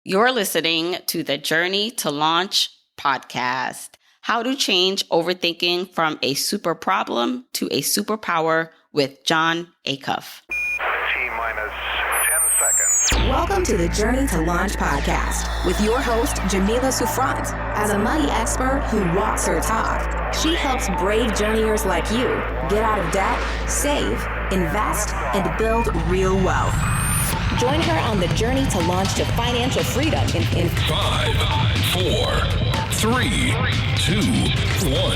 You're listening to the Journey to Launch podcast. How to change overthinking from a super problem to a superpower with Jon Acuff. T-minus 10 seconds. Welcome to the Journey to Launch podcast with your host, Jamila Souffrant. As a money expert who walks her talk, she helps brave journeyers like you get out of debt, save, invest, and build real wealth. Join her on the journey to launch to financial freedom in 5, 4, 3, 2, 1.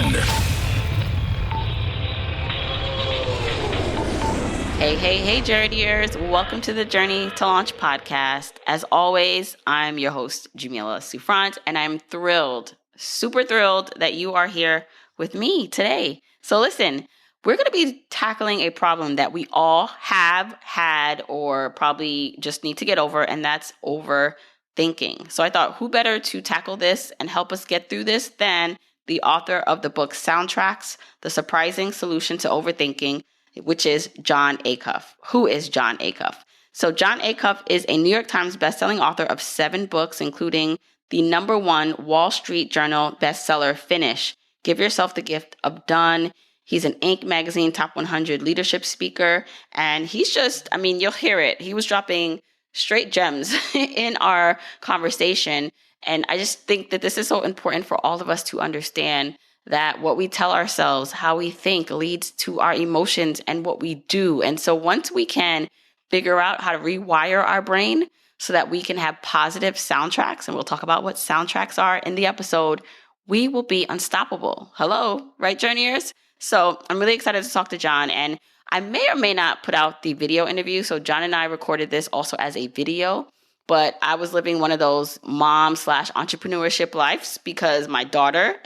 Hey, journeyers. Welcome to the Journey to Launch podcast. As always, I'm your host, Jamila Souffrant, and I'm thrilled, super thrilled that you are here with me today. So listen, we're going to be tackling a problem that we all have had or probably just need to get over, and that's overthinking. So I thought, who better to tackle this and help us get through this than the author of the book Soundtracks, The Surprising Solution to Overthinking, which is Jon Acuff. Who is Jon Acuff? So Jon Acuff is a New York Times bestselling author of 7 books, including the #1 Wall Street Journal bestseller, Finish, Give Yourself the Gift of Done. He's an Inc. magazine top 100 leadership speaker. And he's just, you'll hear it. He was dropping straight gems in our conversation. And I just think that this is so important for all of us to understand that what we tell ourselves, how we think, leads to our emotions and what we do. And so once we can figure out how to rewire our brain so that we can have positive soundtracks, and we'll talk about what soundtracks are in the episode, we will be unstoppable. Hello, right, journeyers? So I'm really excited to talk to Jon, and I may or may not put out the video interview. So Jon and I recorded this also as a video, but I was living one of those mom/entrepreneurship lives because my daughter,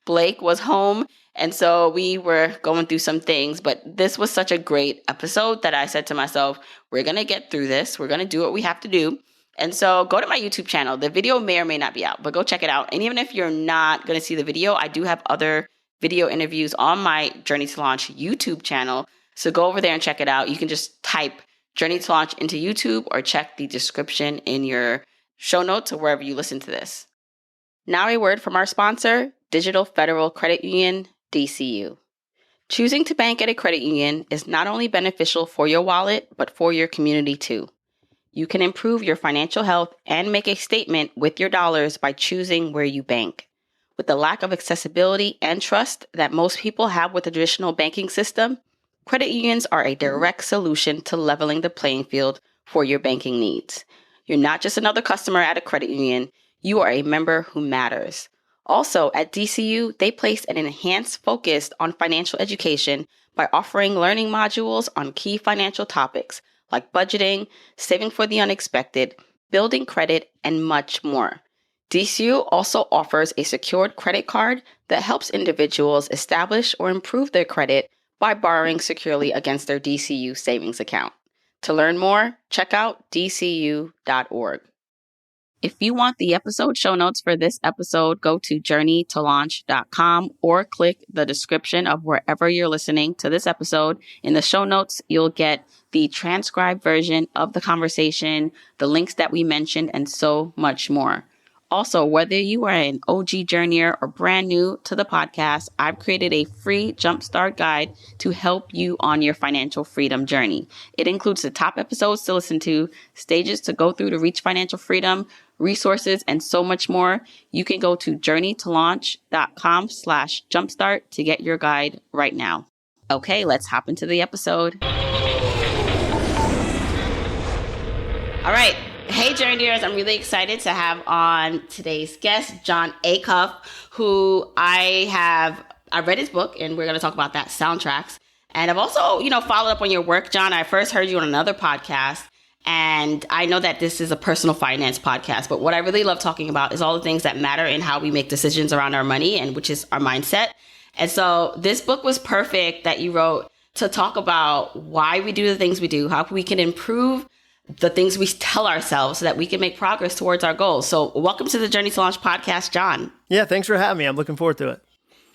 Blake, was home. And so we were going through some things, but this was such a great episode that I said to myself, we're going to get through this. We're going to do what we have to do. And so go to my YouTube channel. The video may or may not be out, but go check it out. And even if you're not going to see the video, I do have other video interviews on my Journey to Launch YouTube channel. So go over there and check it out. You can just type Journey to Launch into YouTube or check the description in your show notes or wherever you listen to this. Now a word from our sponsor, Digital Federal Credit Union, DCU. Choosing to bank at a credit union is not only beneficial for your wallet, but for your community too. You can improve your financial health and make a statement with your dollars by choosing where you bank. With the lack of accessibility and trust that most people have with the traditional banking system, credit unions are a direct solution to leveling the playing field for your banking needs. You're not just another customer at a credit union, you are a member who matters. Also, at DCU, they place an enhanced focus on financial education by offering learning modules on key financial topics like budgeting, saving for the unexpected, building credit, and much more. DCU also offers a secured credit card that helps individuals establish or improve their credit by borrowing securely against their DCU savings account. To learn more, check out dcu.org. If you want the episode show notes for this episode, go to journeytolaunch.com or click the description of wherever you're listening to this episode. In the show notes, you'll get the transcribed version of the conversation, the links that we mentioned, and so much more. Also, whether you are an OG journeyer or brand new to the podcast, I've created a free jumpstart guide to help you on your financial freedom journey. It includes the top episodes to listen to, stages to go through to reach financial freedom, resources, and so much more. You can go to journeytolaunch.com/jumpstart to get your guide right now. Okay, let's hop into the episode. All right. Hey, journeyers, I'm really excited to have on today's guest, Jon Acuff, who I read his book, and we're going to talk about that, Soundtracks. And I've also, followed up on your work, Jon. I first heard you on another podcast, and I know that this is a personal finance podcast, but what I really love talking about is all the things that matter in how we make decisions around our money, and which is our mindset. And so this book was perfect that you wrote to talk about why we do the things we do, how we can improve the things we tell ourselves so that we can make progress towards our goals. So welcome to the Journey to Launch podcast, Jon. Yeah, thanks for having me. I'm looking forward to it.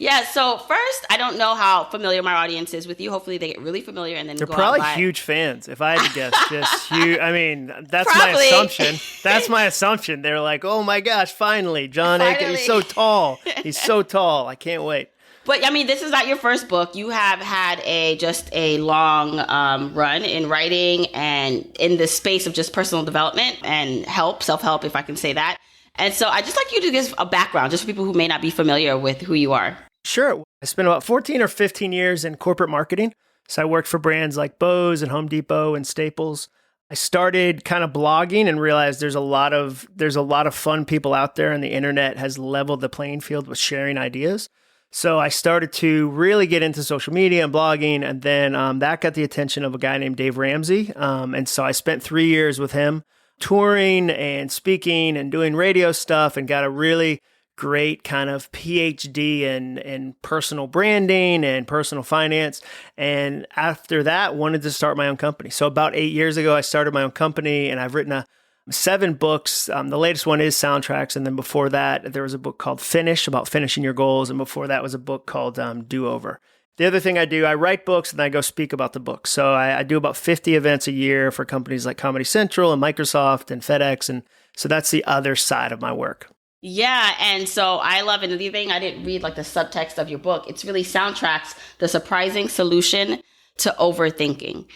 Yeah, so first, I don't know how familiar my audience is with you. Hopefully they get really familiar and then They're go out probably and buy. huge fans, if I had to guess. Just huge. I mean, that's my Probably. assumption. That's my assumption. They're like, oh my gosh, finally, Jon Acuff. Finally. He's so tall. He's so tall. I can't wait. But I mean, this is not your first book. You have had just a long run in writing and in the space of just personal development and self-help, if I can say that. And so I just like you to give a background, just for people who may not be familiar with who you are. Sure. I spent about 14 or 15 years in corporate marketing. So I worked for brands like Bose and Home Depot and Staples. I started kind of blogging and realized there's a lot of fun people out there, and the internet has leveled the playing field with sharing ideas. So I started to really get into social media and blogging, and then that got the attention of a guy named Dave Ramsey. And so I spent 3 years with him touring and speaking and doing radio stuff, and got a really great kind of PhD in personal branding and personal finance. And after that, wanted to start my own company. So about 8 years ago, I started my own company, and I've written 7 books. The latest one is Soundtracks. And then before that, there was a book called Finish, about finishing your goals. And before that was a book called Do Over. The other thing I do, I write books and I go speak about the books. So I do about 50 events a year for companies like Comedy Central and Microsoft and FedEx. And so that's the other side of my work. Yeah, and so I love it. And the thing, I didn't read like the subtext of your book. It's really Soundtracks, the surprising solution to overthinking.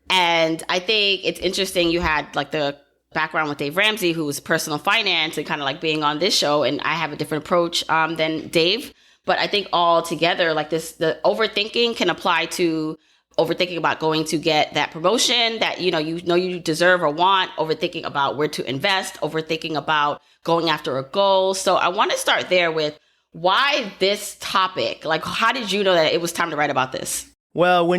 And I think it's interesting you had like the background with Dave Ramsey, who was personal finance and kind of like being on this show. And I have a different approach than Dave. But I think all together, like this, the overthinking can apply to overthinking about going to get that promotion that you deserve or want, overthinking about where to invest, overthinking about going after a goal. So I want to start there with why this topic? Like, how did you know that it was time to write about this? Well,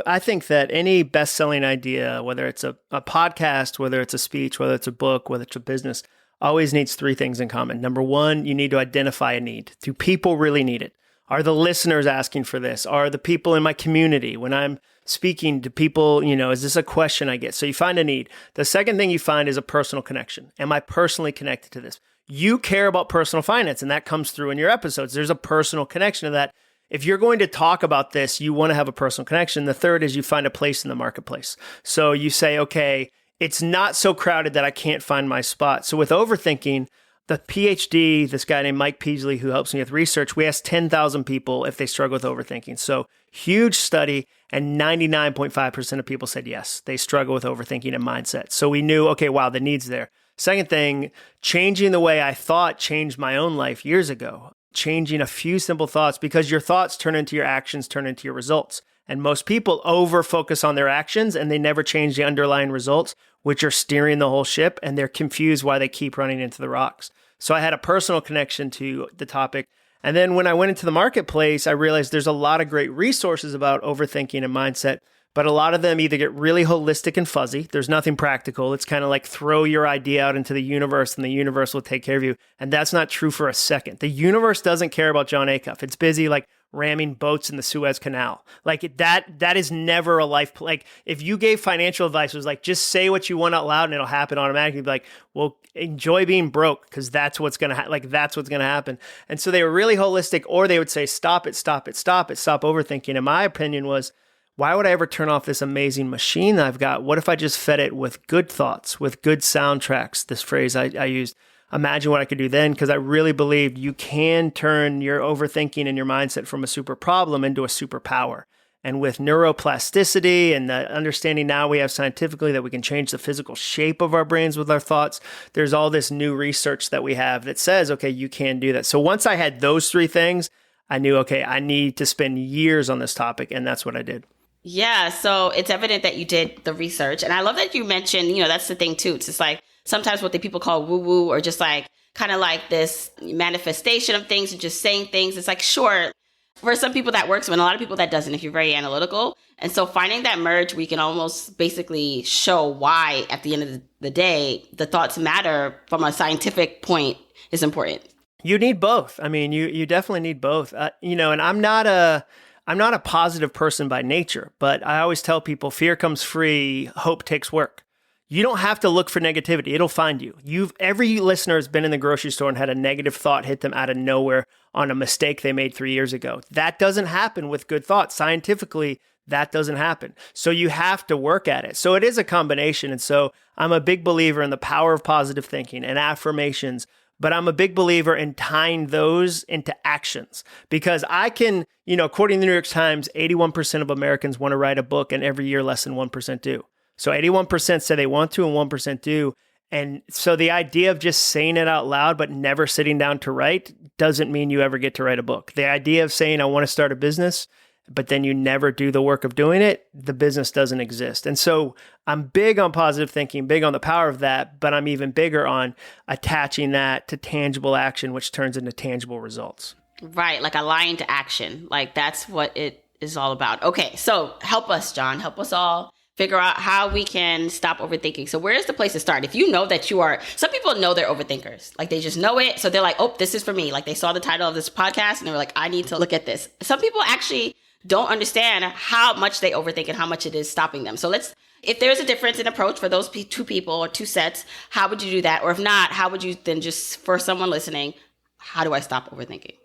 I think that any best-selling idea, whether it's a podcast, whether it's a speech, whether it's a book, whether it's a business, always needs 3 things in common. Number 1, you need to identify a need. Do people really need it? Are the listeners asking for this? Are the people in my community, when I'm speaking to people, is this a question I get? So you find a need. The second thing you find is a personal connection. Am I personally connected to this? You care about personal finance, and that comes through in your episodes. There's a personal connection to that. If you're going to talk about this, you want to have a personal connection. The third is you find a place in the marketplace. So you say, okay, it's not so crowded that I can't find my spot. So with overthinking, the PhD, this guy named Mike Peasley, who helps me with research, we asked 10,000 people if they struggle with overthinking. So huge study, and 99.5% of people said yes, they struggle with overthinking and mindset. So we knew, okay, wow, the need's there. Second thing, changing the way I thought changed my own life years ago. Changing a few simple thoughts, because your thoughts turn into your actions, turn into your results. And most people over focus on their actions and they never change the underlying results, which are steering the whole ship, and they're confused why they keep running into the rocks. So I had a personal connection to the topic. And then when I went into the marketplace, I realized there's a lot of great resources about overthinking and mindset, but a lot of them either get really holistic and fuzzy. There's nothing practical. It's kind of like throw your idea out into the universe and the universe will take care of you. And that's not true for a second. The universe doesn't care about Jon Acuff. It's busy like ramming boats in the Suez Canal. Like that is never a life. Like if you gave financial advice, it was like, just say what you want out loud and it'll happen automatically. Be like, well, enjoy being broke because that's what's going to that's what's going to happen. And so they were really holistic, or they would say, stop stop overthinking. And my opinion was, why would I ever turn off this amazing machine that I've got? What if I just fed it with good thoughts, with good soundtracks? This phrase I used. Imagine what I could do then, because I really believed you can turn your overthinking and your mindset from a super problem into a superpower. And with neuroplasticity and the understanding now we have scientifically that we can change the physical shape of our brains with our thoughts, there's all this new research that we have that says, okay, you can do that. So once I had those 3 things, I knew, okay, I need to spend years on this topic, and that's what I did. Yeah, so it's evident that you did the research. And I love that you mentioned, that's the thing too. It's just like sometimes what the people call woo-woo, or just like kind of like this manifestation of things and just saying things. It's like, sure, for some people that works, but a lot of people that doesn't if you're very analytical. And so finding that merge, we can almost basically show why at the end of the day, the thoughts matter from a scientific point is important. You need both. I mean, you definitely need both. And I'm not a positive person by nature, but I always tell people fear comes free, hope takes work. You don't have to look for negativity. It'll find you. Every listener has been in the grocery store and had a negative thought hit them out of nowhere on a mistake they made 3 years ago. That doesn't happen with good thoughts. Scientifically, that doesn't happen. So you have to work at it. So it is a combination. And so I'm a big believer in the power of positive thinking and affirmations, but I'm a big believer in tying those into actions because I can, according to the New York Times, 81% of Americans want to write a book and every year less than 1% do. So 81% say they want to and 1% do. And so the idea of just saying it out loud but never sitting down to write doesn't mean you ever get to write a book. The idea of saying I want to start a business, but then you never do the work of doing it, the business doesn't exist. And so I'm big on positive thinking, big on the power of that, but I'm even bigger on attaching that to tangible action, which turns into tangible results. Right, like a line to action. Like that's what it is all about. Okay, so help us, Jon. Help us all figure out how we can stop overthinking. So where is the place to start? If you know that some people know they're overthinkers. Like they just know it. So they're like, oh, this is for me. Like they saw the title of this podcast and they were like, I need to look at this. Some people actually don't understand how much they overthink and how much it is stopping them. So if there's a difference in approach for those two people or two sets, how would you do that? Or if not, how would you then just, for someone listening, how do I stop overthinking?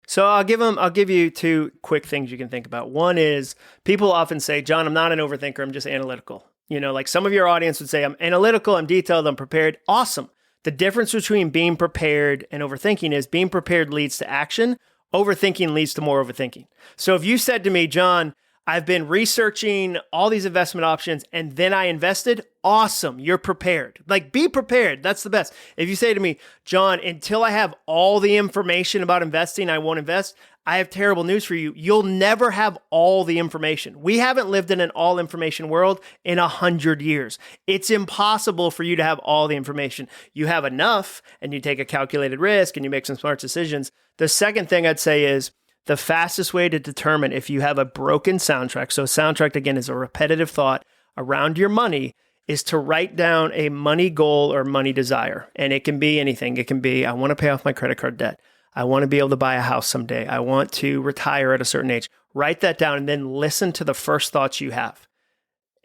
So I'll give you two quick things you can think about. One is people often say, Jon, I'm not an overthinker. I'm just analytical. Like some of your audience would say, I'm analytical, I'm detailed, I'm prepared. Awesome. The difference between being prepared and overthinking is being prepared leads to action. Overthinking leads to more overthinking. So if you said to me, Jon, I've been researching all these investment options and then I invested, awesome, you're prepared. Like be prepared, that's the best. If you say to me, Jon, until I have all the information about investing, I won't invest, I have terrible news for you. You'll never have all the information. We haven't lived in an all information world in 100 years. It's impossible for you to have all the information. You have enough and you take a calculated risk and you make some smart decisions. The second thing I'd say is the fastest way to determine if you have a broken soundtrack, so a soundtrack again is a repetitive thought around your money, is to write down a money goal or money desire. And it can be anything. It can be, I want to pay off my credit card debt. I want to be able to buy a house someday. I want to retire at a certain age. Write that down and then listen to the first thoughts you have.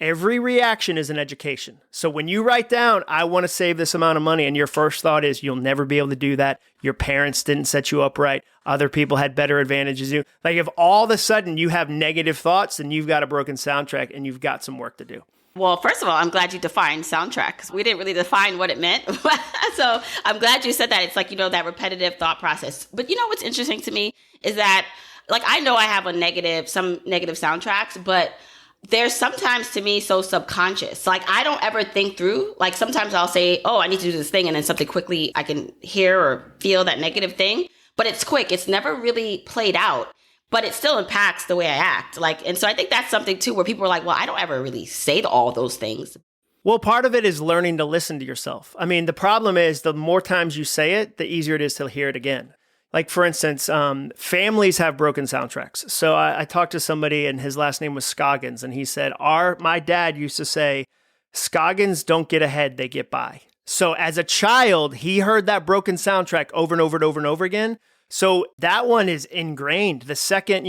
Every reaction is an education. So when you write down, I want to save this amount of money, and your first thought is, you'll never be able to do that. Your parents didn't set you up right. Other people had better advantages than you. Like if all of a sudden you have negative thoughts, then you've got a broken soundtrack and you've got some work to do. Well, first of all, I'm glad you defined soundtrack because we didn't really define what it meant. So I'm glad you said that. It's like, that repetitive thought process. But what's interesting to me is that, like, I know I have some negative soundtracks, but they're sometimes to me so subconscious. Like I don't ever think through, like sometimes I'll say, oh, I need to do this thing. And then something quickly I can hear or feel that negative thing, but it's quick. It's never really played out, but it still impacts the way I act. And so I think that's something too, where people are like, well, I don't ever really say all those things. Well, part of it is learning to listen to yourself. I mean, the problem is the more times you say it, the easier it is to hear it again. Like, for instance, families have broken soundtracks. So I talked to somebody and his last name was Scoggins. And he said, my dad used to say, Scoggins don't get ahead, they get by. So as a child, he heard that broken soundtrack over and over and over and over again. So that one is ingrained. The second,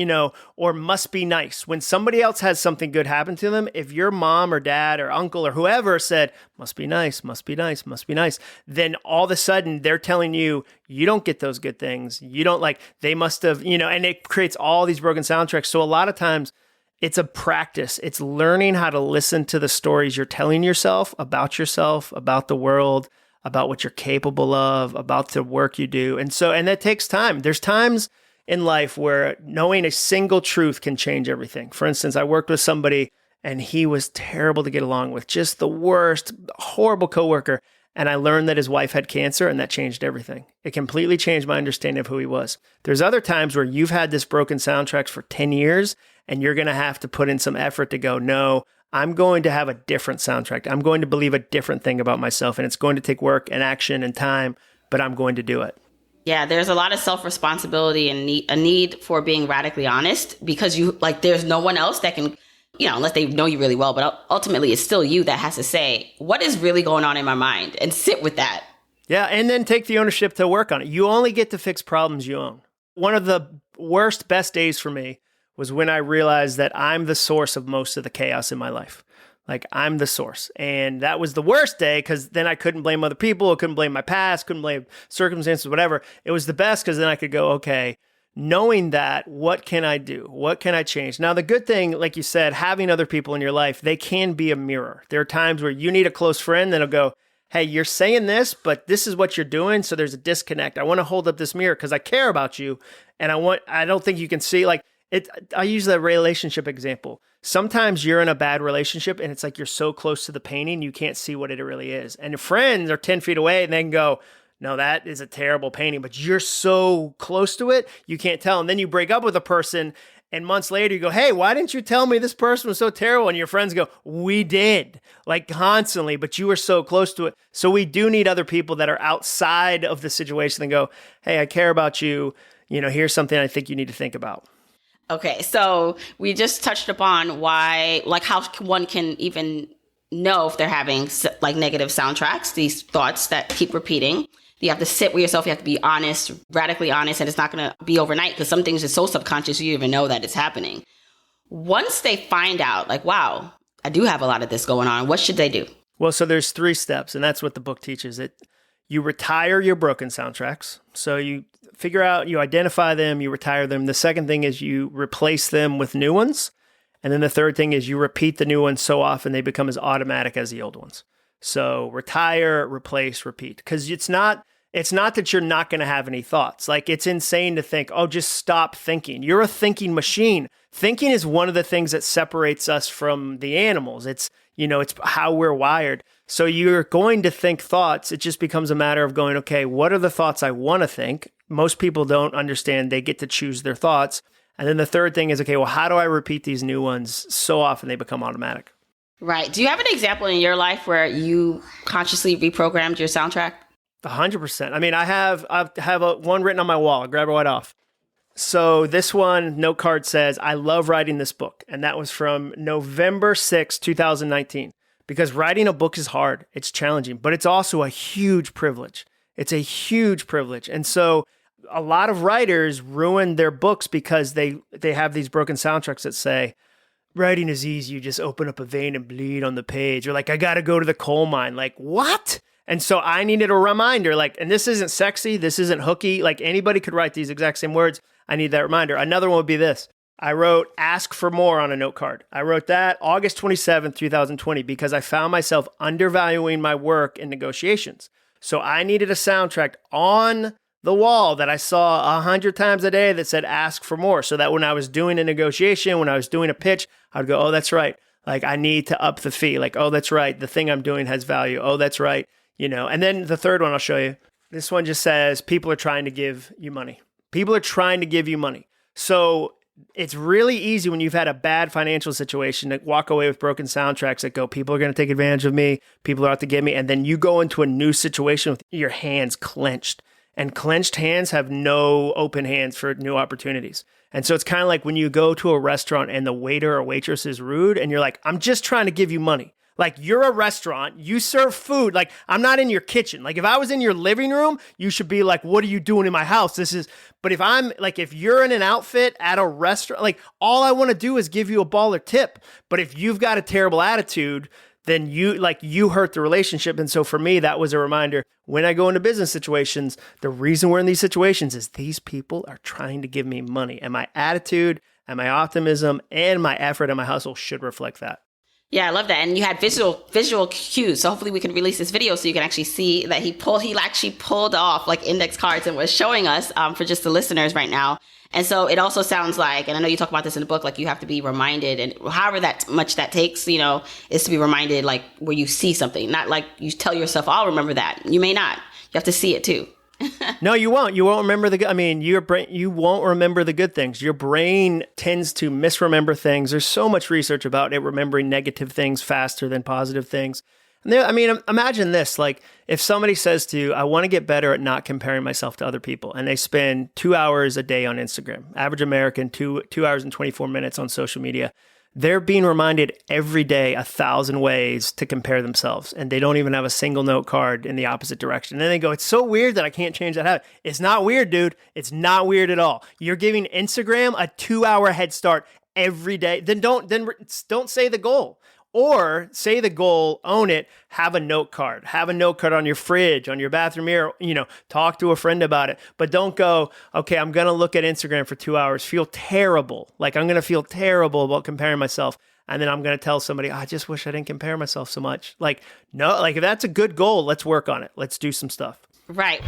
or must be nice. When somebody else has something good happen to them, if your mom or dad or uncle or whoever said, must be nice, must be nice, must be nice, then all of a sudden they're telling you, you don't get those good things. You don't they must have, and it creates all these broken soundtracks. So a lot of times it's a practice. It's learning how to listen to the stories you're telling yourself, about the world, about what you're capable of, about the work you do. And that takes time. There's times in life where knowing a single truth can change everything. For instance, I worked with somebody and he was terrible to get along with, just the worst, horrible coworker. And I learned that his wife had cancer and that changed everything. It completely changed my understanding of who he was. There's other times where you've had this broken soundtrack for 10 years and you're going to have to put in some effort to go, no, I'm going to have a different soundtrack. I'm going to believe a different thing about myself, and it's going to take work and action and time, but I'm going to do it. Yeah, there's a lot of self-responsibility and a need for being radically honest because there's no one else that can, unless they know you really well, but ultimately it's still you that has to say, what is really going on in my mind, and sit with that. Yeah, and then take the ownership to work on it. You only get to fix problems you own. One of the best days for me was when I realized that I'm the source of most of the chaos in my life. Like, I'm the source. And that was the worst day because then I couldn't blame other people. I couldn't blame my past, couldn't blame circumstances, whatever. It was the best because then I could go, okay, knowing that, what can I do? What can I change? Now, the good thing, like you said, having other people in your life, they can be a mirror. There are times where you need a close friend that'll go, hey, you're saying this, but this is what you're doing. So there's a disconnect. I want to hold up this mirror because I care about you. And I don't think you can see, like, I use the relationship example. Sometimes you're in a bad relationship and it's like you're so close to the painting, you can't see what it really is. And your friends are 10 feet away and they can go, no, that is a terrible painting, but you're so close to it, you can't tell. And then you break up with a person and months later you go, hey, why didn't you tell me this person was so terrible? And your friends go, we did, like constantly, but you were so close to it. So we do need other people that are outside of the situation and go, hey, I care about you. Here's something I think you need to think about. Okay, so we just touched upon why, like how one can even know if they're having like negative soundtracks, these thoughts that keep repeating. You have to sit with yourself. You have to be honest, radically honest, and it's not going to be overnight because some things are so subconscious you don't even know that it's happening. Once they find out, like, wow, I do have a lot of this going on, what should they do? Well, so there's 3 steps, and that's what the book teaches. You retire your broken soundtracks. So you figure out, you identify them, you retire them. The second thing is you replace them with new ones. And then the third thing is you repeat the new ones so often they become as automatic as the old ones. So retire, replace, repeat. Because it's not that you're not going to have any thoughts. Like, it's insane to think, oh, just stop thinking. You're a thinking machine. Thinking is one of the things that separates us from the animals. It's how we're wired. So you're going to think thoughts. It just becomes a matter of going, okay, what are the thoughts I want to think? Most people don't understand they get to choose their thoughts. And then the third thing is, okay, well, how do I repeat these new ones so often they become automatic? Right. Do you have an example in your life where you consciously reprogrammed your soundtrack? 100%. I mean, I have one written on my wall. I'll grab it right off. So this one note card says, I love writing this book. And that was from November 6, 2019. Because writing a book is hard. It's challenging, but it's also a huge privilege. It's a huge privilege. And so a lot of writers ruin their books because they have these broken soundtracks that say, writing is easy. You just open up a vein and bleed on the page. Or like, I got to go to the coal mine. Like, what? And so I needed a reminder, like, and this isn't sexy. This isn't hooky. Like, anybody could write these exact same words. I need that reminder. Another one would be this. I wrote ask for more on a note card. I wrote that August 27th, 2020, because I found myself undervaluing my work in negotiations. So I needed a soundtrack on the wall that I saw 100 times a day that said ask for more. So that when I was doing a negotiation, when I was doing a pitch, I'd go, oh, that's right. Like, I need to up the fee. Like, oh, that's right. The thing I'm doing has value. Oh, that's right. And then the third one I'll show you. This one just says people are trying to give you money. People are trying to give you money. So it's really easy when you've had a bad financial situation to walk away with broken soundtracks that go, people are going to take advantage of me. People are out to get me. And then you go into a new situation with your hands clenched. And clenched hands have no open hands for new opportunities. And so it's kind of like when you go to a restaurant and the waiter or waitress is rude and you're like, I'm just trying to give you money. Like, you're a restaurant, you serve food. Like, I'm not in your kitchen. Like, if I was in your living room, you should be like, what are you doing in my house? But if you're in an outfit at a restaurant, like, all I want to do is give you a baller tip. But if you've got a terrible attitude, then you hurt the relationship. And so for me, that was a reminder. When I go into business situations, the reason we're in these situations is these people are trying to give me money. And my attitude and my optimism and my effort and my hustle should reflect that. Yeah, I love that. And you had visual cues. So hopefully we can release this video so you can actually see that he actually pulled off like index cards and was showing us for just the listeners right now. And so it also sounds like, and I know you talk about this in the book, like you have to be reminded, and however that much that takes, is to be reminded, like where you see something, not like you tell yourself, I'll remember that. You may not. You have to see it too. No, you won't. You won't remember your brain, you won't remember the good things. Your brain tends to misremember things. There's so much research about it remembering negative things faster than positive things. And imagine this, like if somebody says to you, I want to get better at not comparing myself to other people, and they spend 2 hours a day on Instagram, average American, 2 hours and 24 minutes on social media. They're being reminded every day 1,000 ways to compare themselves, and they don't even have a single note card in the opposite direction. And then they go, it's so weird that I can't change that habit. It's not weird, dude. It's not weird at all. You're giving Instagram a 2-hour head start every day. Then don't say the goal. Or say the goal, own it, have a note card. Have a note card on your fridge, on your bathroom mirror, talk to a friend about it. But don't go, okay, I'm going to look at Instagram for 2 hours, feel terrible. Like I'm going to feel terrible about comparing myself. And then I'm going to tell somebody, I just wish I didn't compare myself so much. Like, no, like if that's a good goal, let's work on it. Let's do some stuff. Right.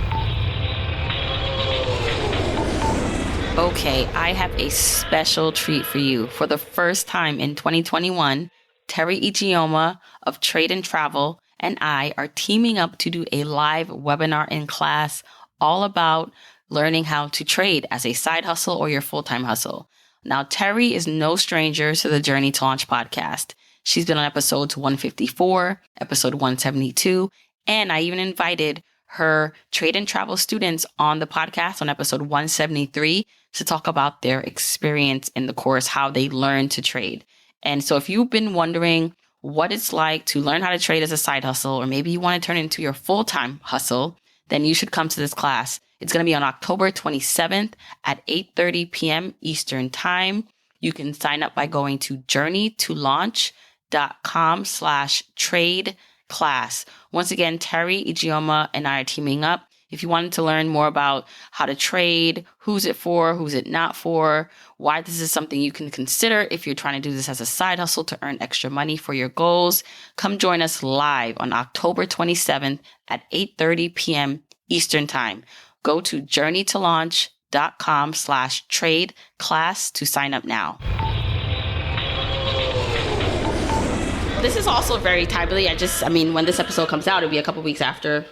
Okay, I have a special treat for you. For the first time in 2021, Terry Ijeoma of Trade and Travel and I are teaming up to do a live webinar in class all about learning how to trade as a side hustle or your full-time hustle. Now, Terry is no stranger to the Journey to Launch podcast. She's been on episodes 154, episode 172, and I even invited her Trade and Travel students on the podcast on episode 173 to talk about their experience in the course, how they learn to trade. And so if you've been wondering what it's like to learn how to trade as a side hustle, or maybe you want to turn it into your full-time hustle, then you should come to this class. It's going to be on October 27th at 8:30 p.m. Eastern Time. You can sign up by going to journeytolaunch.com/trade class. Once again, Terry Ijeoma and I are teaming up. If you wanted to learn more about how to trade, who's it for, who's it not for, why this is something you can consider if you're trying to do this as a side hustle to earn extra money for your goals, come join us live on October 27th at 8:30 p.m. Eastern Time. Go to journeytolaunch.com/trade class to sign up now. This is also very timely. When this episode comes out, it'll be a couple weeks after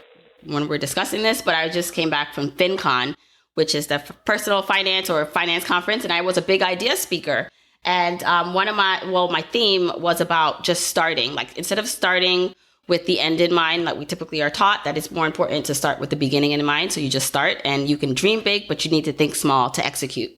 when we're discussing this, but I just came back from FinCon, which is the personal finance or finance conference, and I was a big idea speaker. And my theme was about just starting. Like, instead of starting with the end in mind, like we typically are taught, that it's more important to start with the beginning in mind. So you just start, and you can dream big, but you need to think small to execute.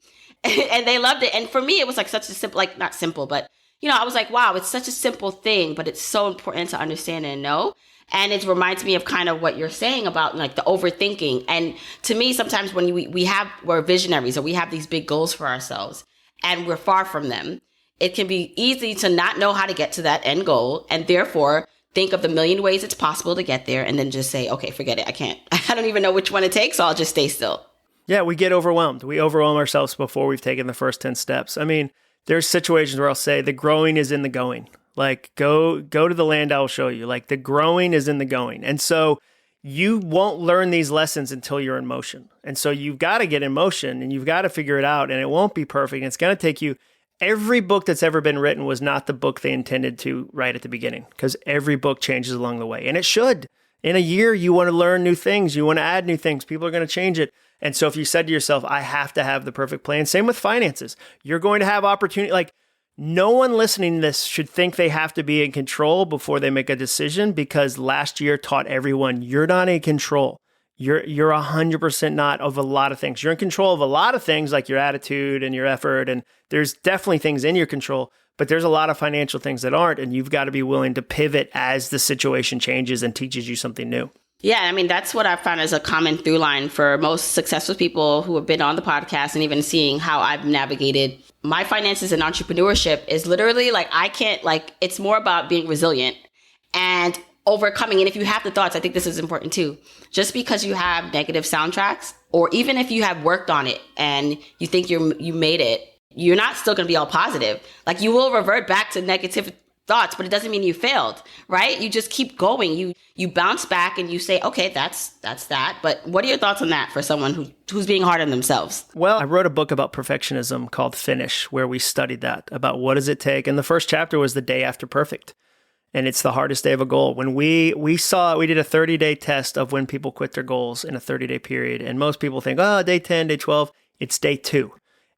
And they loved it. And for me, it was like such a simple, like not simple, but I was like, wow, it's such a simple thing, but it's so important to understand and know. And it reminds me of kind of what you're saying about like the overthinking. And to me, sometimes when we're visionaries or we have these big goals for ourselves and we're far from them, it can be easy to not know how to get to that end goal and therefore think of the million ways it's possible to get there and then just say, okay, forget it. I don't even know which one to take, so I'll just stay still. Yeah, we get overwhelmed. We overwhelm ourselves before we've taken the first 10 steps. I mean, there's situations where I'll say the growing is in the going. Like, go to the land I'll show you. Like, the growing is in the going. And so you won't learn these lessons until you're in motion. And so you've got to get in motion and you've got to figure it out. And it won't be perfect. It's going to take you. Every book that's ever been written was not the book they intended to write at the beginning, because every book changes along the way. And it should. In a year, you want to learn new things. You want to add new things. People are going to change it. And so if you said to yourself, I have to have the perfect plan, same with finances. You're going to have opportunity. Like, no one listening to this should think they have to be in control before they make a decision, because last year taught everyone you're not in control. You're 100% not of a lot of things. You're in control of a lot of things like your attitude and your effort. And there's definitely things in your control, but there's a lot of financial things that aren't. And you've got to be willing to pivot as the situation changes and teaches you something new. Yeah, I mean, that's what I've found as a common through line for most successful people who have been on the podcast, and even seeing how I've navigated my finances and entrepreneurship is literally like, it's more about being resilient and overcoming. And if you have the thoughts, I think this is important too. Just because you have negative soundtracks, or even if you have worked on it and you think you made it, you're not still going to be all positive. Like, you will revert back to negative thoughts, but it doesn't mean you failed, right? You just keep going. You bounce back and you say, okay, that's that. But what are your thoughts on that for someone who's being hard on themselves? Well, I wrote a book about perfectionism called Finish, where we studied that, about what does it take. And the first chapter was the day after perfect. And it's the hardest day of a goal. When we did a 30-day test of when people quit their goals in a 30-day period. And most people think, day 10, day 12, it's day 2.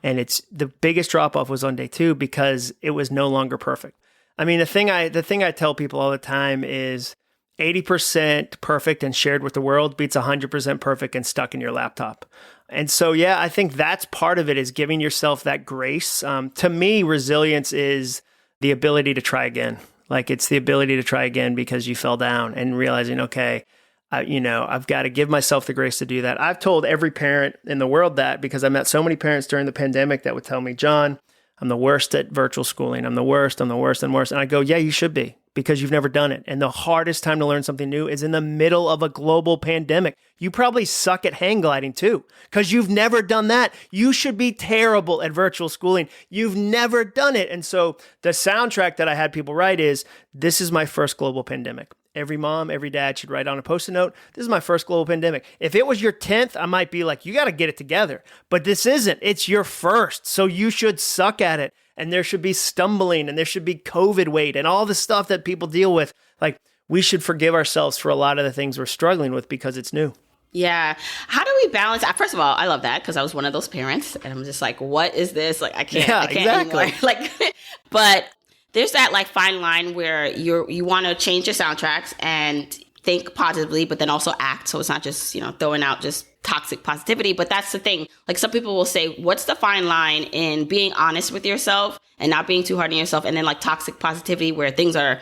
And it's the biggest drop off was on day 2 because it was no longer perfect. I mean, the thing I tell people all the time is 80% perfect and shared with the world beats 100% perfect and stuck in your laptop. And so, yeah, I think that's part of it, is giving yourself that grace. To me, resilience is the ability to try again. Like, it's the ability to try again because you fell down, and realizing, okay, I've got to give myself the grace to do that. I've told every parent in the world that, because I met so many parents during the pandemic that would tell me, John, I'm the worst at virtual schooling. I'm the worst. I'm the worst and worst. And I go, yeah, you should be, because you've never done it. And the hardest time to learn something new is in the middle of a global pandemic. You probably suck at hang gliding too, because you've never done that. You should be terrible at virtual schooling. You've never done it. And so the soundtrack that I had people write is, this is my first global pandemic. Every mom, every dad should write on a Post-it note, this is my first global pandemic. If it was your 10th, I might be like, you got to get it together. But this isn't. It's your first. So you should suck at it. And there should be stumbling, and there should be COVID weight and all the stuff that people deal with. Like, we should forgive ourselves for a lot of the things we're struggling with because it's new. Yeah. How do we balance? First of all, I love that because I was one of those parents, and I'm just like, what is this? Like, I can't exactly. anymore. Like, but there's that like fine line where you want to change your soundtracks and think positively, but then also act. So it's not just, throwing out just toxic positivity. But that's the thing. Like, some people will say, what's the fine line in being honest with yourself and not being too hard on yourself, and then like toxic positivity where things are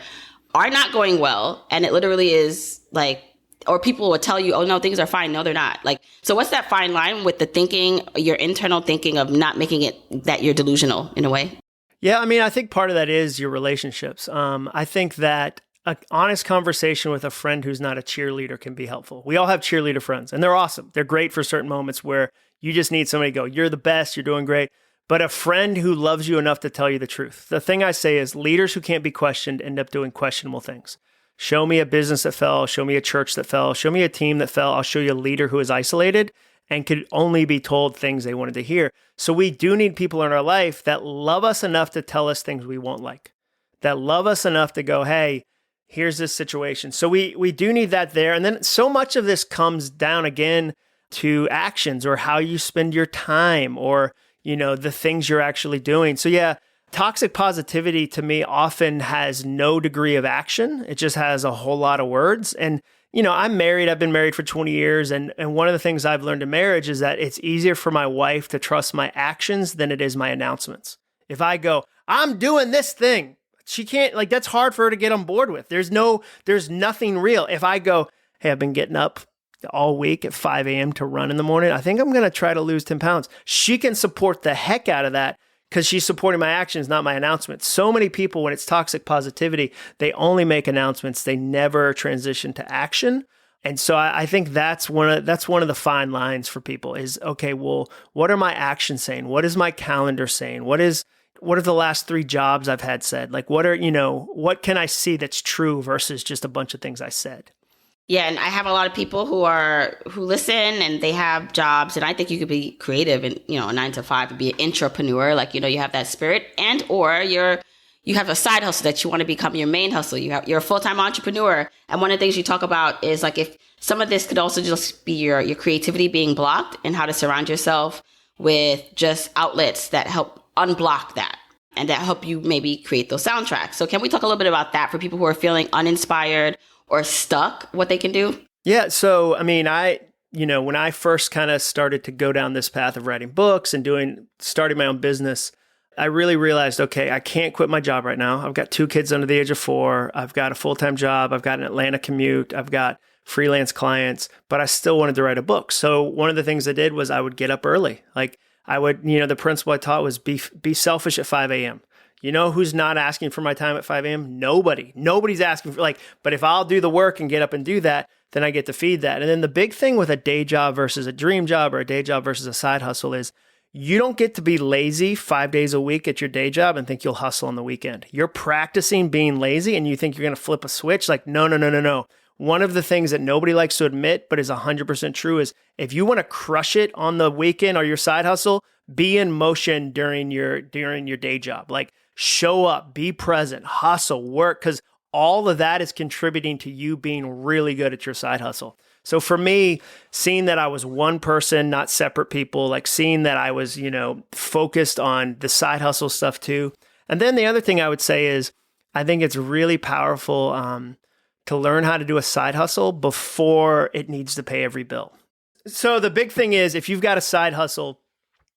not going well, and it literally is like, or people will tell you, oh no, things are fine. No, they're not. Like, so what's that fine line with the thinking, your internal thinking of not making it that you're delusional in a way? Yeah, I mean, I think part of that is your relationships. I think that an honest conversation with a friend who's not a cheerleader can be helpful. We all have cheerleader friends, and they're awesome. They're great for certain moments where you just need somebody to go, you're the best, you're doing great. But a friend who loves you enough to tell you the truth. The thing I say is, leaders who can't be questioned end up doing questionable things. Show me a business that fell, show me a church that fell, show me a team that fell. I'll show you a leader who is isolated and could only be told things they wanted to hear. So we do need people in our life that love us enough to tell us things we won't like, that love us enough to go, hey, here's this situation. So we do need that there. And then so much of this comes down again to actions, or how you spend your time, or, the things you're actually doing. So yeah, toxic positivity to me often has no degree of action. It just has a whole lot of words. And I'm married. I've been married for 20 years. And one of the things I've learned in marriage is that it's easier for my wife to trust my actions than it is my announcements. If I go, I'm doing this thing, she can't, like, that's hard for her to get on board with. There's nothing real. If I go, hey, I've been getting up all week at 5 a.m. to run in the morning, I think I'm going to try to lose 10 pounds. She can support the heck out of that because she's supporting my actions, not my announcements. So many people, when it's toxic positivity, they only make announcements. They never transition to action. And so I think that's one of the fine lines for people is, okay, well, what are my actions saying? What is my calendar saying? What are the last 3 jobs I've had said? Like, what can I see that's true versus just a bunch of things I said? Yeah, and I have a lot of people who listen, and they have jobs, and I think you could be creative and, a 9 to 5 and be an entrepreneur. Like, you have that spirit, and or you have a side hustle that you want to become your main hustle. You're a full-time entrepreneur. And one of the things you talk about is like, if some of this could also just be your creativity being blocked, and how to surround yourself with just outlets that help unblock that and that help you maybe create those soundtracks. So can we talk a little bit about that for people who are feeling uninspired or stuck, what they can do? Yeah. So, I mean, when I first kind of started to go down this path of writing books and starting my own business, I really realized, okay, I can't quit my job right now. I've got 2 kids under the age of 4. I've got a full-time job. I've got an Atlanta commute. I've got freelance clients, but I still wanted to write a book. So one of the things I did was I would get up early. Like, I would, the principle I taught was be selfish at 5 a.m. You know who's not asking for my time at 5 a.m.? Nobody's asking for, but if I'll do the work and get up and do that, then I get to feed that. And then the big thing with a day job versus a dream job, or a day job versus a side hustle, is you don't get to be lazy 5 days a week at your day job and think you'll hustle on the weekend. You're practicing being lazy and you think you're going to flip a switch. Like, no. One of the things that nobody likes to admit, but is 100% true, is if you want to crush it on the weekend or your side hustle, be in motion during your day job. Like, show up, be present, hustle, work, because all of that is contributing to you being really good at your side hustle. So for me, seeing that I was one person, not separate people, like seeing that I was, focused on the side hustle stuff too. And then the other thing I would say is, I think it's really powerful to learn how to do a side hustle before it needs to pay every bill. So the big thing is, if you've got a side hustle,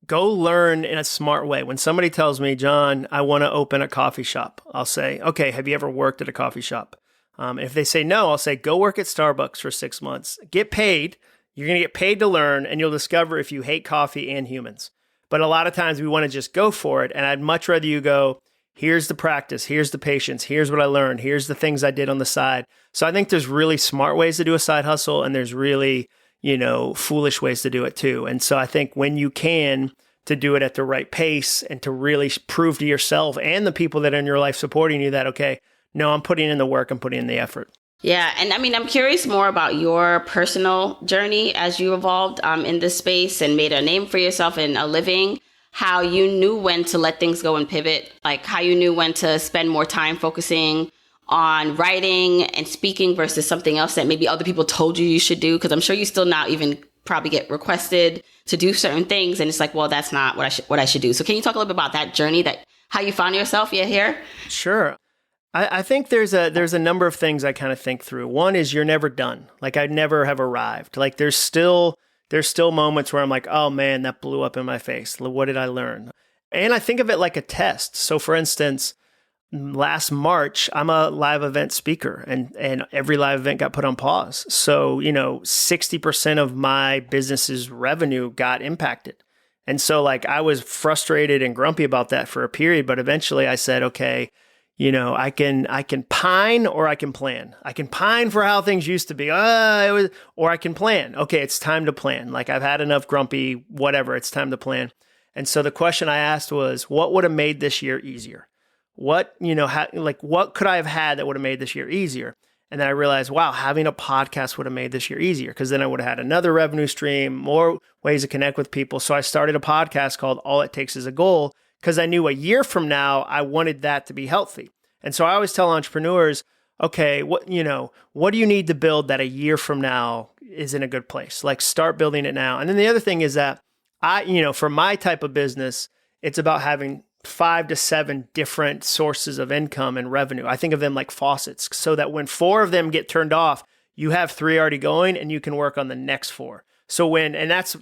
go learn in a smart way. When somebody tells me, John, I want to open a coffee shop, I'll say, okay, have you ever worked at a coffee shop? If they say no, I'll say, go work at Starbucks for 6 months. Get paid. You're going to get paid to learn, and you'll discover if you hate coffee and humans. But a lot of times we want to just go for it. And I'd much rather you go, here's the practice, here's the patience, here's what I learned, here's the things I did on the side. So I think there's really smart ways to do a side hustle, and there's really, foolish ways to do it too. And so I think when you can, to do it at the right pace and to really prove to yourself and the people that are in your life supporting you that, okay, no, I'm putting in the work, I'm putting in the effort. Yeah. And I mean, I'm curious more about your personal journey as you evolved in this space and made a name for yourself and a living, how you knew when to let things go and pivot, like how you knew when to spend more time focusing on writing and speaking versus something else that maybe other people told you should do. Because I'm sure you still now even probably get requested to do certain things. And it's like, well, that's not what I should do. So can you talk a little bit about that journey, how you found yourself here? Sure. I think there's a number of things I kind of think through. One is you're never done. Like I never have arrived. Like there's still moments where I'm like, oh man, that blew up in my face. What did I learn? And I think of it like a test. So for instance, last March, I'm a live event speaker and every live event got put on pause. So, 60% of my business's revenue got impacted. And so like I was frustrated and grumpy about that for a period, but eventually I said, okay, I can pine or I can plan. I can pine for how things used to be, or I can plan. Okay, it's time to plan. Like I've had enough grumpy, whatever, it's time to plan. And so the question I asked was, what would have made this year easier? What could I have had that would have made this year easier? And then I realized, wow, having a podcast would have made this year easier because then I would have had another revenue stream, more ways to connect with people. So I started a podcast called All It Takes Is a Goal, because I knew a year from now, I wanted that to be healthy. And so I always tell entrepreneurs, okay, what do you need to build that a year from now is in a good place? Like start building it now. And then the other thing is that for my type of business, it's about having 5 to 7 different sources of income and revenue. I think of them like faucets, so that when 4 of them get turned off, you have 3 already going and you can work on the next 4. So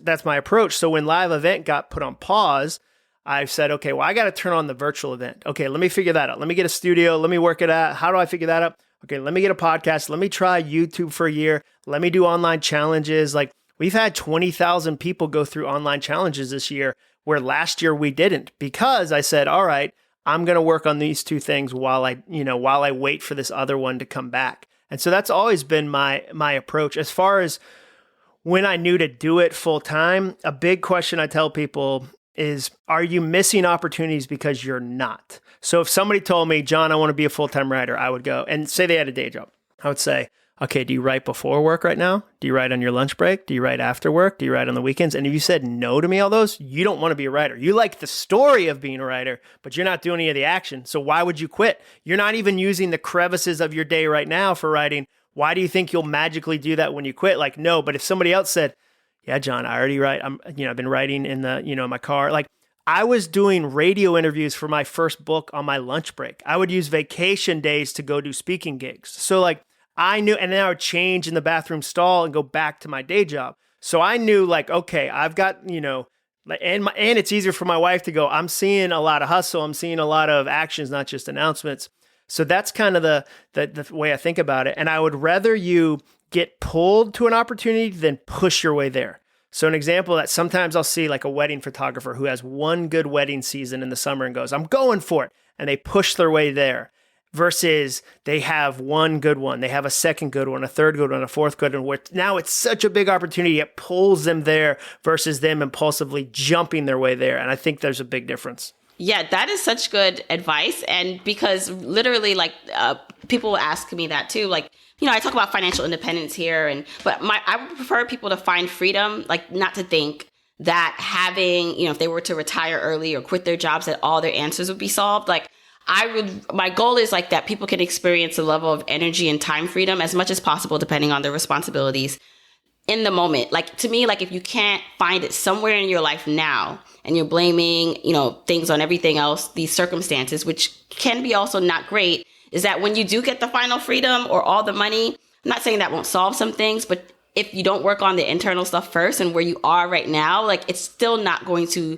that's my approach. So when live event got put on pause, I said, okay, well, I got to turn on the virtual event. Okay, let me figure that out. Let me get a studio. Let me work it out. How do I figure that out? Okay, let me get a podcast. Let me try YouTube for a year. Let me do online challenges. Like we've had 20,000 people go through online challenges this year, where last year we didn't, because I said, all right, I'm going to work on these 2 things while I wait for this other one to come back. And so that's always been my approach. As far as when I knew to do it full time, a big question I tell people is, are you missing opportunities because you're not? So if somebody told me, John, I want to be a full-time writer, I would go and say they had a day job. I would say, okay, do you write before work right now? Do you write on your lunch break? Do you write after work? Do you write on the weekends? And if you said no to me, all those, you don't want to be a writer. You like the story of being a writer, but you're not doing any of the action. So why would you quit? You're not even using the crevices of your day right now for writing. Why do you think you'll magically do that when you quit? Like, no, but if somebody else said, yeah, John, I already write. I've been writing in my car. Like I was doing radio interviews for my first book on my lunch break. I would use vacation days to go do speaking gigs. So like I knew, and then I would change in the bathroom stall and go back to my day job. So I knew like, okay, I've got, and it's easier for my wife to go, I'm seeing a lot of hustle. I'm seeing a lot of actions, not just announcements. So that's kind of the way I think about it. And I would rather you get pulled to an opportunity than push your way there. So an example that sometimes I'll see like a wedding photographer who has one good wedding season in the summer and goes, I'm going for it. And they push their way there versus they have one good one. They have a second good one, a third good one, a fourth good one, where now it's such a big opportunity. It pulls them there versus them impulsively jumping their way there. And I think there's a big difference. Yeah, that is such good advice. And because literally like people will ask me that too. Like, I talk about financial independence here, but I would prefer people to find freedom, like not to think that having, if they were to retire early or quit their jobs, that all their answers would be solved. Like my goal is like that people can experience a level of energy and time freedom as much as possible, depending on their responsibilities in the moment. Like to me, like if you can't find it somewhere in your life now and you're blaming, things on everything else, these circumstances, which can be also not great, is that when you do get the final freedom or all the money, I'm not saying that won't solve some things, but if you don't work on the internal stuff first and where you are right now, like it's still not going to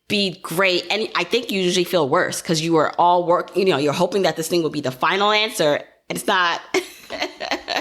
be great. And I think you usually feel worse because you are all you're hoping that this thing will be the final answer. And it's not.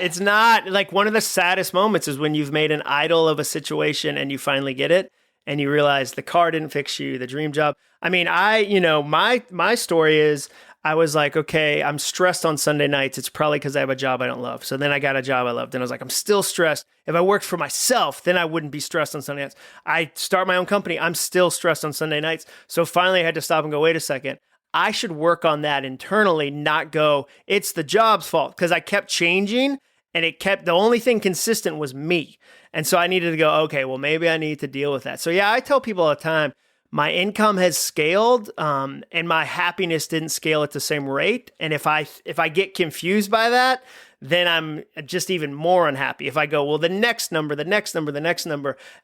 It's not. Like one of the saddest moments is when you've made an idol of a situation and you finally get it. and you realize the car didn't fix you, the dream job. I mean, my story is I was like, okay, I'm stressed on Sunday nights. It's probably because I have a job I don't love. So then I got a job I loved. And I was like, I'm still stressed. If I worked for myself, then I wouldn't be stressed on Sunday nights. I start my own company. I'm still stressed on Sunday nights. So finally I had to stop and go, wait a second. I should work on that internally, not go, it's the job's fault. Because I kept changing and the only thing consistent was me. And so I needed to go, okay, well, maybe I need to deal with that. So yeah, I tell people all the time, my income has scaled, and my happiness didn't scale at the same rate. And if I get confused by that, then I'm just even more unhappy. If I go, well, the next number.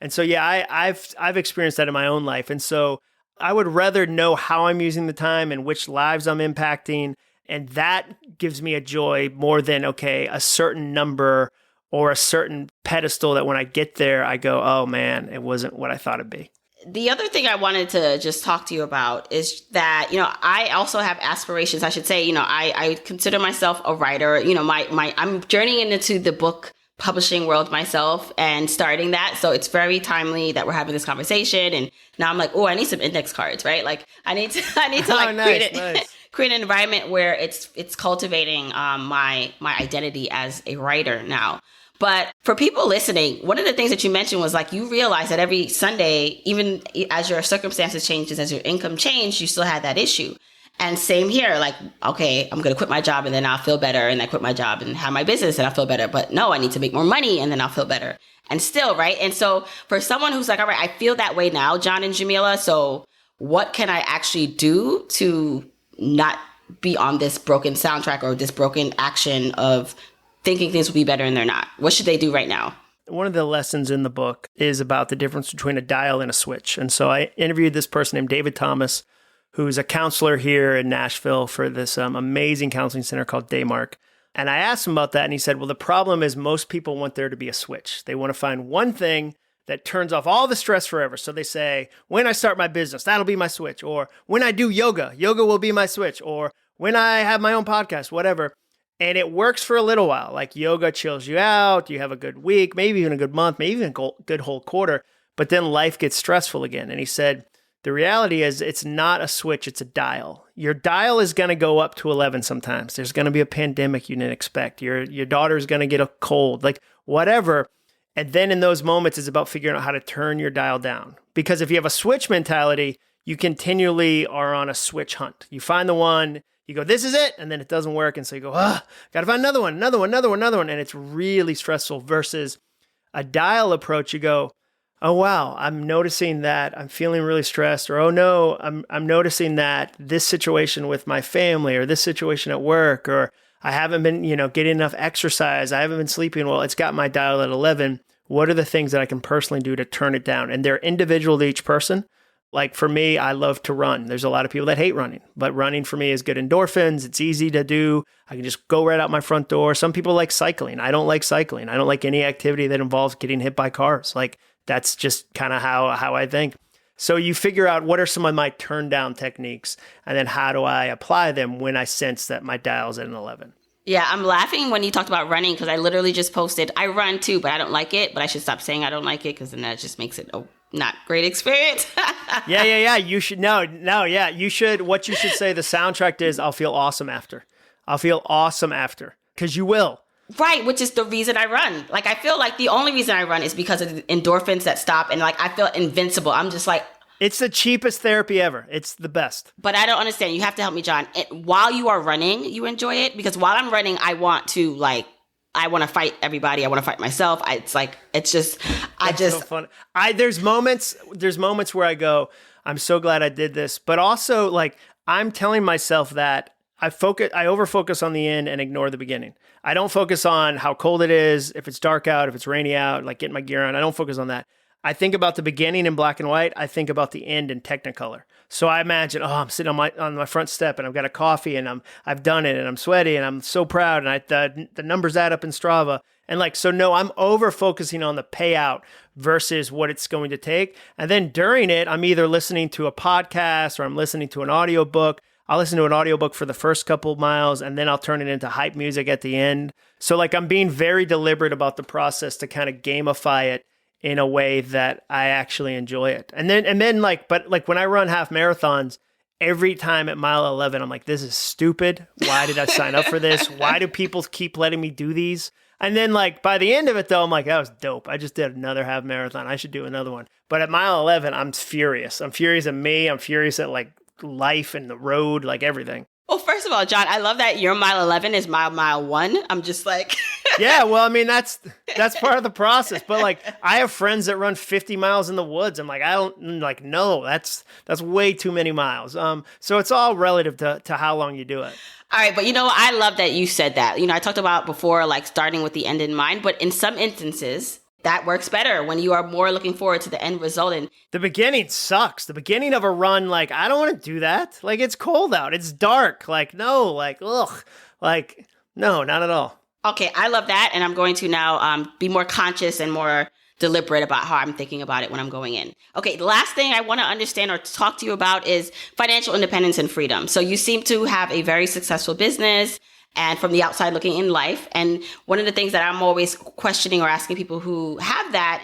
And so yeah, I've experienced that in my own life. And so I would rather know how I'm using the time and which lives I'm impacting. And that gives me a joy more than, okay, a certain number or a certain pedestal that when I get there, I go, oh man, it wasn't what I thought it'd be. The other thing I wanted to just talk to you about is that, I also have aspirations. I should say, I consider myself a writer. I'm journeying into the book publishing world myself and starting that. So it's very timely that we're having this conversation. And now I'm like, oh, I need some index cards, right? Like I need to create an environment where it's cultivating my identity as a writer now. But for people listening, one of the things that you mentioned was like you realize that every Sunday, even as your circumstances changes, as your income changed, you still had that issue. And same here, like, okay, I'm going to quit my job and then I'll feel better. And I quit my job and have my business and I'll feel better. But no, I need to make more money and then I'll feel better. And still, right? And so for someone who's like, all right, I feel that way now, Jon and Jamila. So what can I actually do to not be on this broken soundtrack or this broken action of thinking things will be better and they're not? What should they do right now? One of the lessons in the book is about the difference between a dial and a switch. And so I interviewed this person named David Thomas, who's a counselor here in Nashville for this amazing counseling center called Daymark. And I asked him about that, and he said, well, the problem is most people want there to be a switch. They want to find one thing that turns off all the stress forever. So they say, when I start my business, that'll be my switch. Or when I do yoga, yoga will be my switch. Or when I have my own podcast, whatever. And it works for a little while. Like yoga chills you out. You have a good week, maybe even a good month, maybe even a good whole quarter. But then life gets stressful again. And he said, the reality is it's not a switch, it's a dial. Your dial is going to go up to 11 sometimes. There's going to be a pandemic you didn't expect. Your daughter's going to get a cold, like whatever. And then in those moments, it's about figuring out how to turn your dial down. Because if you have a switch mentality, you continually are on a switch hunt. You find the one, you go, this is it, and then it doesn't work. And so you go, gotta find another one. And it's really stressful versus a dial approach. You go, oh, wow, I'm noticing that I'm feeling really stressed, or, oh no, I'm noticing that this situation with my family or this situation at work, or I haven't been, getting enough exercise. I haven't been sleeping well. It's got my dial at 11. What are the things that I can personally do to turn it down? And they're individual to each person. Like for me, I love to run. There's a lot of people that hate running, but running for me is good endorphins. It's easy to do. I can just go right out my front door. Some people like cycling. I don't like cycling. I don't like any activity that involves getting hit by cars. Like that's just kind of how I think. So you figure out what are some of my turn down techniques, and then how do I apply them when I sense that my dial's at an 11. Yeah, I'm laughing when you talked about running because I literally just posted, I run too, but I don't like it. But I should stop saying I don't like it because then that just makes it a not great experience. Yeah. You should, yeah. You should, what you should say, the soundtrack is, I'll feel awesome after. Because you will. Right, which is the reason I run. Like, I feel like the only reason I run is because of the endorphins that stop. And like, I feel invincible. I'm just like, it's the cheapest therapy ever. It's the best. But I don't understand. You have to help me, Jon. While you are running, you enjoy it? Because while I'm running, I want to fight everybody. I want to fight myself. So fun. There's moments where I go, I'm so glad I did this. But also like, I'm telling myself that I overfocus on the end and ignore the beginning. I don't focus on how cold it is, if it's dark out, if it's rainy out, like getting my gear on. I don't focus on that. I think about the beginning in black and white. I think about the end in Technicolor. So I imagine, I'm sitting on my front step and I've got a coffee and I've done it and I'm sweaty and I'm so proud and the numbers add up in Strava. And I'm over focusing on the payout versus what it's going to take. And then during it, I'm either listening to a podcast or I'm listening to an audiobook. I'll listen to an audiobook for the first couple of miles and then I'll turn it into hype music at the end. So I'm being very deliberate about the process to kind of gamify it in a way that I actually enjoy it. And then like when I run half marathons, every time at mile 11, I'm like, this is stupid. Why did I sign up for this? Why do people keep letting me do these? And then like by the end of it though, I'm like, that was dope. I just did another half marathon. I should do another one. But at mile 11, I'm furious. I'm furious at me. I'm furious at like life and the road, like everything. Well, first of all, Jon, I love that your mile 11 is my mile 1. I'm just like... Yeah, well, I mean, that's part of the process. But like, I have friends that run 50 miles in the woods. I'm like, I don't like, no, that's way too many miles. So it's all relative to how long you do it. All right, but I love that you said that. I talked about before, like starting with the end in mind, but in some instances, that works better when you are more looking forward to the end result. And the beginning sucks. The beginning of a run, like, I don't want to do that. Like, it's cold out. It's dark. Like, no, like, ugh. Like, no, not at all. Okay, I love that. And I'm going to now be more conscious and more deliberate about how I'm thinking about it when I'm going in. Okay, the last thing I want to understand or talk to you about is financial independence and freedom. So you seem to have a very successful business and from the outside looking in life. And one of the things that I'm always questioning or asking people who have that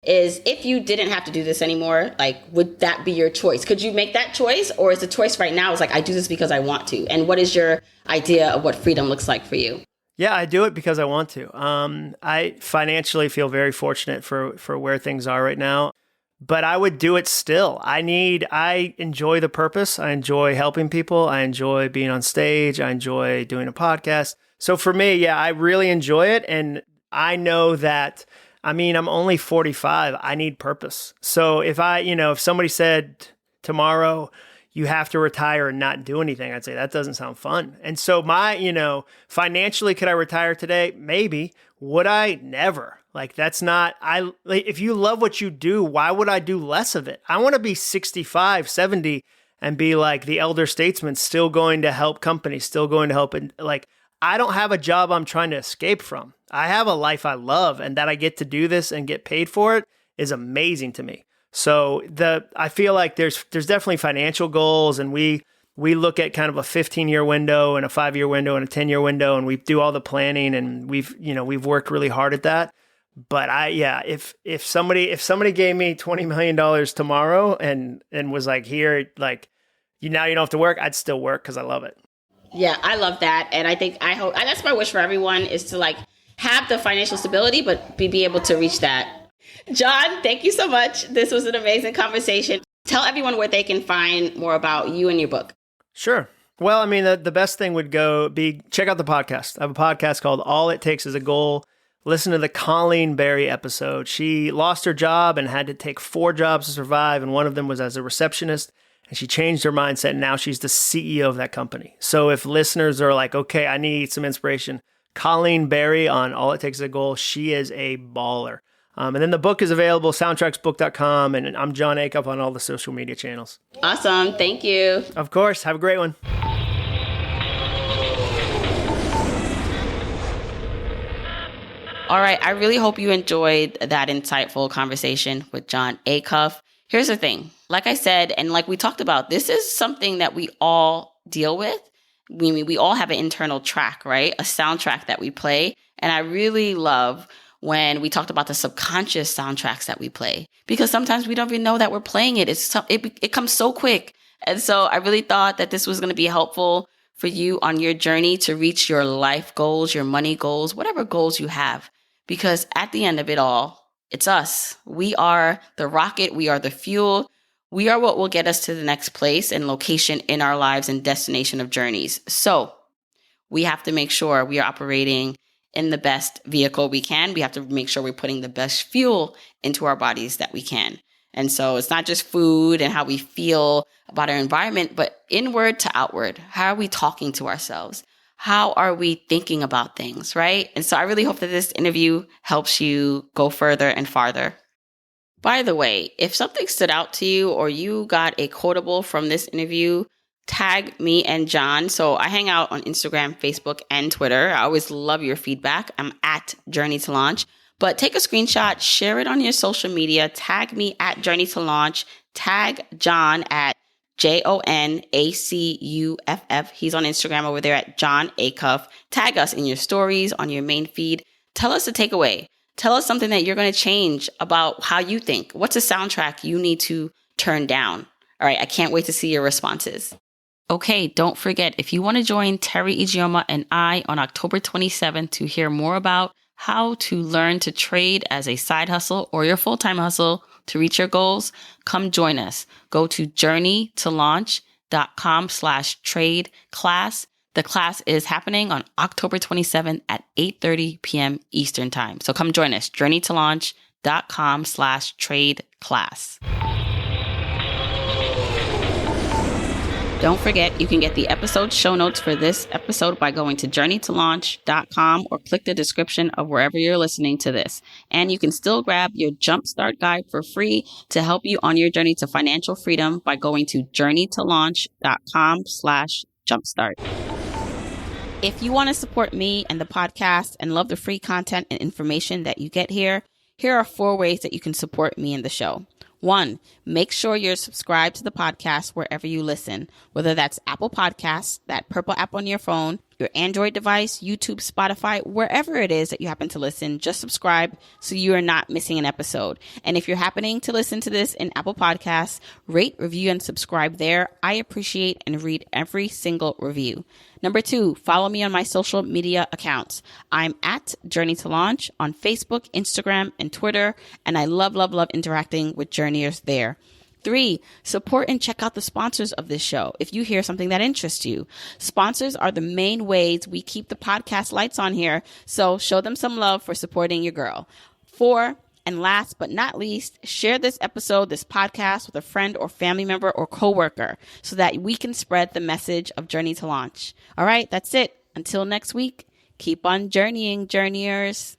is, if you didn't have to do this anymore, like, would that be your choice? Could you make that choice? Or is the choice right now is like, I do this because I want to? And what is your idea of what freedom looks like for you? Yeah, I do it because I want to. I financially feel very fortunate for where things are right now, but I would do it still. I enjoy the purpose. I enjoy helping people. I enjoy being on stage. I enjoy doing a podcast. So for me, yeah, I really enjoy it. And I know that, I mean, I'm only 45. I need purpose. So if if somebody said tomorrow, you have to retire and not do anything, I'd say that doesn't sound fun. And so financially, could I retire today? Maybe. Would I? Never. Like, that's not, if you love what you do, why would I do less of it? I want to be 65, 70 and be like the elder statesman, still going to help companies, still going to help. And like, I don't have a job I'm trying to escape from. I have a life I love, and that I get to do this and get paid for it is amazing to me. So I feel like there's definitely financial goals, and we look at kind of a 15-year window and a 5-year window and a 10-year window, and we do all the planning, and we've worked really hard at that. But if somebody gave me $20 million tomorrow and was like, here, like, now you don't have to work, I'd still work because I love it. Yeah, I love that. And I hope, and that's my wish for everyone, is to like have the financial stability, but be able to reach that. Jon, thank you so much. This was an amazing conversation. Tell everyone where they can find more about you and your book. Sure. Well, I mean, the best thing would be check out the podcast. I have a podcast called All It Takes Is a Goal. Listen to the Colleen Berry episode. She lost her job and had to take 4 jobs to survive, and one of them was as a receptionist. And she changed her mindset, and now she's the CEO of that company. So if listeners are like, okay, I need some inspiration, Colleen Berry on All It Takes Is a Goal. She is a baller. And then the book is available, soundtracksbook.com, and I'm Jon Acuff on all the social media channels. Awesome. Thank you. Of course. Have a great one. All right. I really hope you enjoyed that insightful conversation with Jon Acuff. Here's the thing. Like I said, and like we talked about, this is something that we all deal with. We all have an internal track, right? A soundtrack that we play. And I really love when we talked about the subconscious soundtracks that we play, because sometimes we don't even know that we're playing it. It comes so quick. And so I really thought that this was going to be helpful for you on your journey to reach your life goals, your money goals, whatever goals you have. Because at the end of it all, it's us. We are the rocket. We are the fuel. We are what will get us to the next place and location in our lives and destination of journeys. So we have to make sure we are operating in the best vehicle we can. We have to make sure we're putting the best fuel into our bodies that we can. And so it's not just food and how we feel about our environment, but inward to outward. How are we talking to ourselves? How are we thinking about things, right? And so I really hope that this interview helps you go further and farther. By the way, if something stood out to you or you got a quotable from this interview, tag me and Jon. So I hang out on Instagram, Facebook, and Twitter. I always love your feedback. I'm at Journey to Launch. But take a screenshot, share it on your social media, tag me at Journey to Launch, tag Jon at JONACUFF. He's on Instagram over there at Jon Acuff. Tag us in your stories, on your main feed. Tell us the takeaway. Tell us something that you're going to change about how you think. What's a soundtrack you need to turn down? All right, I can't wait to see your responses. Okay, don't forget, if you want to join Terry Ijeoma and I on October 27th to hear more about how to learn to trade as a side hustle or your full-time hustle to reach your goals, come join us. Go to journeytolaunch.com/trade class. The class is happening on October 27th at 8:30 p.m. Eastern Time. So come join us, journeytolaunch.com/trade class. Don't forget, you can get the episode show notes for this episode by going to journeytolaunch.com or click the description of wherever you're listening to this. And you can still grab your Jumpstart Guide for free to help you on your journey to financial freedom by going to journeytolaunch.com/jumpstart. If you want to support me and the podcast and love the free content and information that you get here are 4 ways that you can support me and the show. 1, make sure you're subscribed to the podcast wherever you listen, whether that's Apple Podcasts, that purple app on your phone, your Android device, YouTube, Spotify, wherever it is that you happen to listen, just subscribe so you are not missing an episode. And if you're happening to listen to this in Apple Podcasts, rate, review, and subscribe there. I appreciate and read every single review. Number 2, follow me on my social media accounts. I'm at Journey to Launch on Facebook, Instagram, and Twitter, and I love interacting with journeyers there. 3, support and check out the sponsors of this show if you hear something that interests you. Sponsors are the main ways we keep the podcast lights on here, so show them some love for supporting your girl. 4, and last but not least, share this podcast with a friend or family member or coworker so that we can spread the message of Journey to Launch. All right, that's it. Until next week, keep on journeying, journeyers.